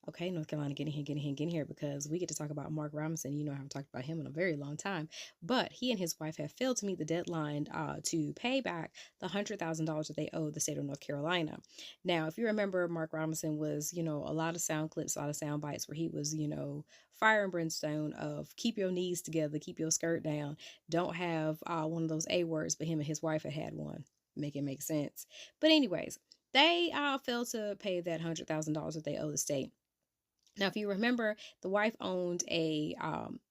Okay, North Carolina, getting here, because we get to talk about Mark Robinson. I haven't talked about him in a very long time, but he and his wife have failed to meet the deadline to pay back the $100,000 that they owe the state of North Carolina. Now, if you remember, Mark Robinson was, a lot of sound clips, a lot of sound bites where he was, fire and brimstone of keep your knees together, keep your skirt down, don't have one of those A words, but him and his wife had one. Make it make sense. But anyways, they failed to pay that $100,000 that they owe the state. Now, if you remember, the wife owned a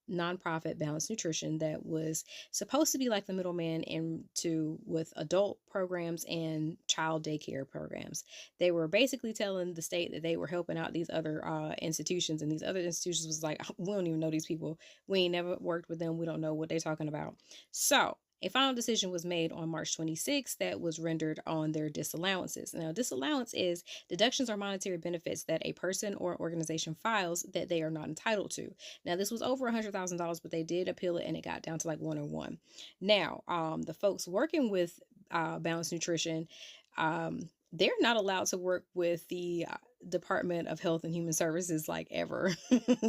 nonprofit, Balanced Nutrition, that was supposed to be like the middleman into with adult programs and child daycare programs. They were basically telling the state that they were helping out these other institutions, and these other institutions was like, we don't even know these people. We ain't never worked with them. We don't know what they're talking about. So a final decision was made on March 26th that was rendered on their disallowances. Now, disallowance is deductions or monetary benefits that a person or organization files that they are not entitled to. Now, this was over $100,000, but they did appeal it and it got down to like 101. Now, the folks working with Balanced Nutrition, they're not allowed to work with the Department of Health and Human Services like ever.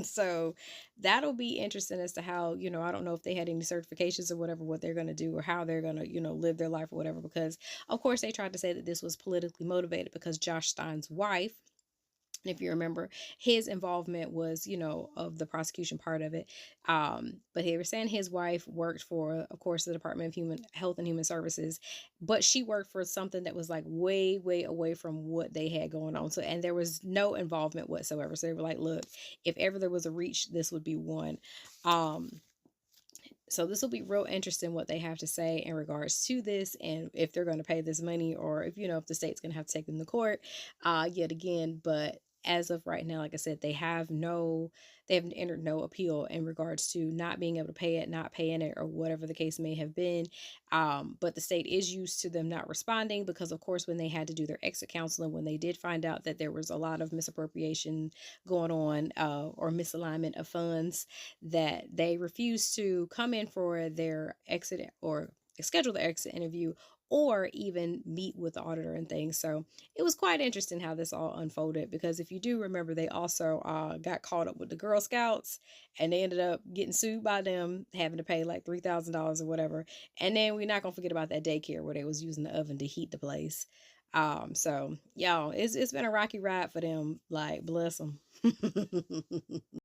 So that'll be interesting as to how, I don't know if they had any certifications or whatever, what they're going to do or how they're going to, live their life or whatever, because of course they tried to say that this was politically motivated because Josh Stein's wife, if you remember, his involvement was, of the prosecution part of it. But he was saying his wife worked for, of course, the Department of Human Health and Human Services, but she worked for something that was like way, way away from what they had going on. So, and there was no involvement whatsoever. So they were like, look, if ever there was a reach, this would be one. So this will be real interesting what they have to say in regards to this, and if they're going to pay this money, or if if the state's going to have to take them to court yet again. But as of right now, like I said, they haven't entered no appeal in regards to not being able to pay it, not paying it, or whatever the case may have been. But the state is used to them not responding because, of course, when they had to do their exit counseling, when they did find out that there was a lot of misappropriation going on, or misalignment of funds, that they refused to come in for their exit or schedule the exit interview, or even meet with the auditor and things. So it was quite interesting how this all unfolded, because if you do remember, they also got caught up with the Girl Scouts, and they ended up getting sued by them, having to pay like $3,000 or whatever. And then we're not gonna forget about that daycare where they was using the oven to heat the place. So y'all, it's been a rocky ride for them. Like, bless them.